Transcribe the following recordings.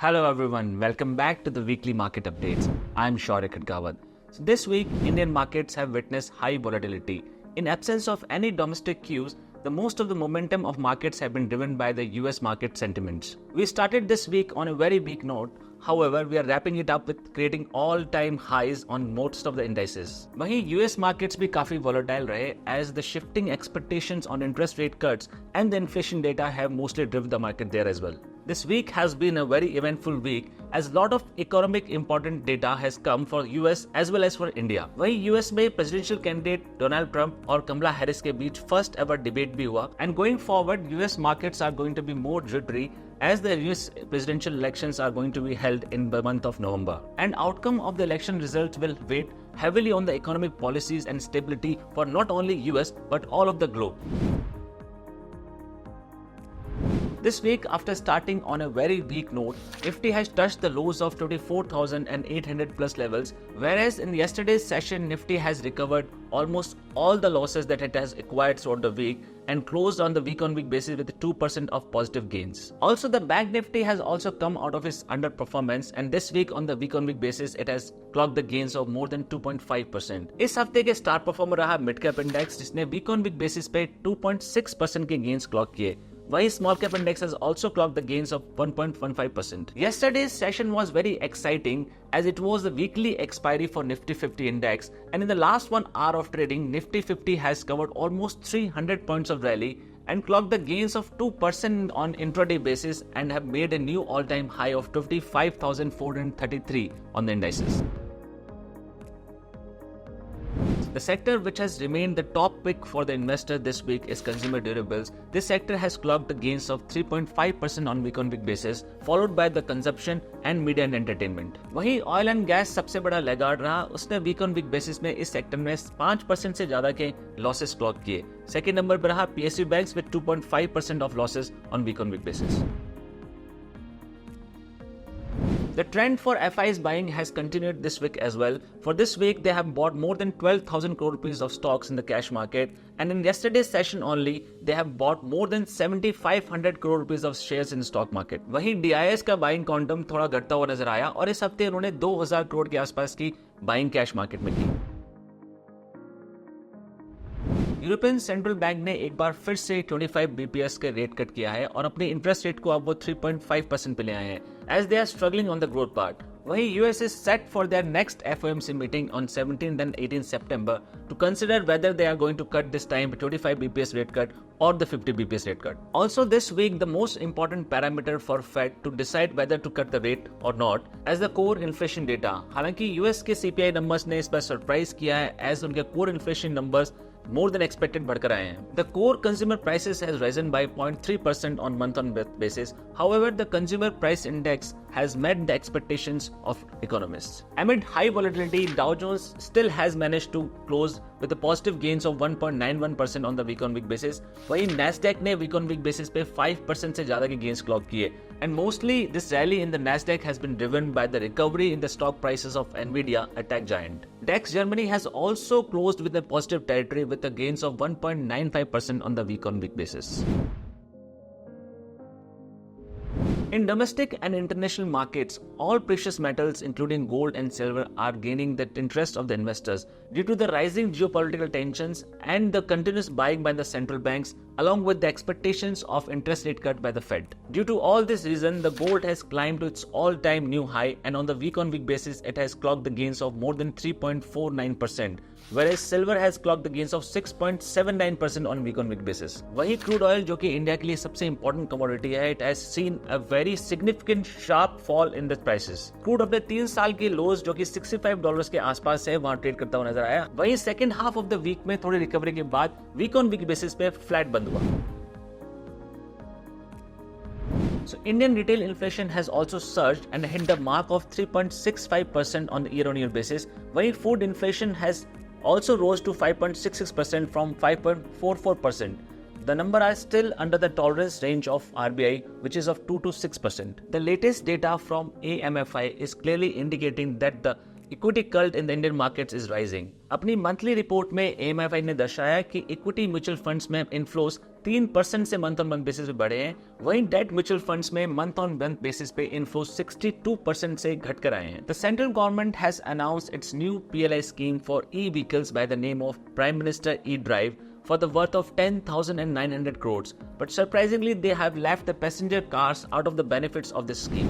Hello everyone, welcome back to the weekly market updates. I'm S.Khadgawat. So this week, Indian markets have witnessed high volatility. In absence of any domestic cues, the most of the momentum of markets have been driven by the US market sentiments. We started this week on a very weak note. However, we are wrapping it up with creating all-time highs on most of the indices. वहीं US markets भी काफी volatile रहे as the shifting expectations on interest rate cuts and the inflation data have mostly driven the market there as well. This week has been a very eventful week as a lot of economic important data has come for US as well as for India. वहीं US में presidential candidate Donald Trump और Kamala Harris के बीच first ever debate भी हुआ and going forward US markets are going to be more jittery as the US presidential elections are going to be held in the month of November. And outcome of the election results will weigh heavily on the economic policies and stability for not only US but all of the globe. This week, after starting on a very weak note, Nifty has touched the lows of 24,800 plus levels, whereas in yesterday's session, Nifty has recovered almost all the losses that it has acquired throughout the week and closed on the week-on-week basis with 2% of positive gains. Also, the Bank Nifty has also come out of its underperformance and this week on the week-on-week basis, it has clocked the gains of more than 2.5%. इस हफ्ते के star performer रहा mid cap index जिसने week-on-week basis पे 2.6% के gains clock किए. While small cap index has also clocked the gains of 1.15%. Yesterday's session was very exciting as it was the weekly expiry for Nifty 50 index and in the last 1 hour of trading, Nifty 50 has covered almost 300 points of rally and clocked the gains of 2% on intraday basis and have made a new all-time high of 55,433 on the indices. The sector which has remained the top pick for the investor this week is consumer durables. This sector has clocked the gains of 3.5% on week-on-week basis, followed by the consumption and media and entertainment. वहीं oil and gas सबसे बड़ा laggard रहा, उसने week-on-week basis में इस sector में 5% से ज़्यादा के losses clock किए. Second number पर रहा PSU banks with 2.5% of losses on week-on-week basis. The trend for FIs buying has continued this week as well. For this week, they have bought more than 12,000 crore rupees of stocks in the cash market. And in yesterday's session only, they have bought more than 7,500 crore rupees of shares in the stock market. वहीं DIS का buying quantum थोड़ा घटता हुआ नजर आया और इस हफ्ते उन्होंने 2,000 करोड़ के आसपास की buying कैश मार्केट में की. यूरोपियन सेंट्रल बैंक ने एक बार फिर से 25 बीपीएस के रेट कट किया है और अपने इंटरेस्ट रेट को अब वो 3.5% पे ले आए हैं as they are struggling on the growth part. वहीं US is set for their next FOMC meeting on 17th and 18th September to consider whether they are going to cut this time 25 BPS rate cut or the 50 BPS rate cut. Also this week, the most important parameter for Fed to decide whether to cut the rate or not as the core inflation data. हालांकि US के CPI numbers ने इस बार surprise किया है as उनके core inflation numbers more than expected बढ़कर आए हैं. The core consumer prices has risen by 0.3% on month-on-month basis. However, the consumer price index has met the expectations of economists. Amid high volatility, Dow Jones still has managed to close with a positive gains of 1.91% on the week-on-week basis. वहीं Nasdaq ने week-on-week basis पे 5% से ज़्यादा के gains clock किए. And mostly this rally in the Nasdaq has been driven by the recovery in the stock prices of Nvidia, a tech giant. DAX Germany has also closed with a positive territory with a gains of 1.95% on the week-on-week basis. In domestic and international markets, all precious metals including gold and silver are gaining the interest of the investors due to the rising geopolitical tensions and the continuous buying by the central banks along with the expectations of interest rate cut by the Fed. Due to all this reason, the gold has climbed to its all-time new high and on the week-on-week basis, it has clocked the gains of more than 3.49%, whereas silver has clocked the gains of 6.79% on week-on-week basis. वही crude oil जो कि India के लिए सबसे important commodity है, it has seen a very significant sharp fall in the prices. Crude अपने 3 साल के lows जो कि $65 के आसपास है वहाँ ट्रेड करता हुआ नजर आया. वहीं second half of the week में थोड़ी रिकवरी के बाद week-on-week basis पे फ्लैट बंद हुआ. So Indian retail inflation has also surged and hit the mark of 3.65% on the year-on-year basis, while food inflation has also rose to 5.66% from 5.44%. The number are still under the tolerance range of RBI, which is of 2 to 6%. The latest data from AMFI is clearly indicating that the equity cult in the Indian markets is rising. अपनी monthly report में AMFI ने दर्शाया कि equity mutual funds में inflows 3% से month on month basis पे बढ़े हैं। वहीं डेट म्यूचुअल फंड्स में मंथ ऑन मंथ बेसिस पे इनफ्लो 62% से घट कर आए हैं। The central government has announced its new PLI scheme for e vehicles by the name of prime minister e drive for the worth of 10,900 crores, but surprisingly they have left the passenger cars out of the benefits of this scheme.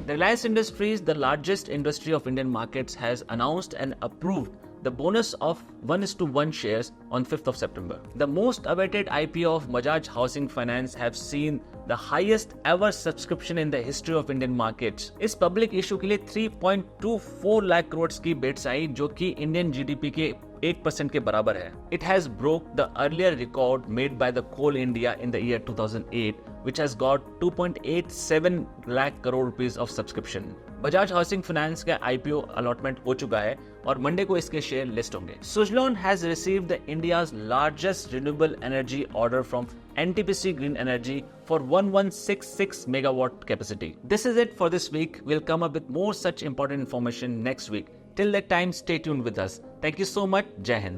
The Reliance Industries, the largest industry of Indian markets, has announced and approved the bonus of 1:1 shares on 5th of September. The most awaited IPO of Bajaj Housing Finance have seen the highest ever subscription in the history of Indian markets. इस public issue के लिए 3.24 लाख करोड़ की beads आई, जो कि Indian GDP के 1% के बराबर है. It has broke the earlier record made by the Coal India in the year 2008, which has got 2.87 lakh crore rupees of subscription. Bajaj housing finance का IPO अलॉटमेंट हो चुका है और मंडे को इसके शेयर लिस्ट होंगे. Suzlon has received the India's largest renewable energy order from NTPC Green Energy for 1166 megawatt capacity. This is it for this week. We'll come up with more such important information next week. Till that time, stay tuned with us. Thank you so much. Jai Hind.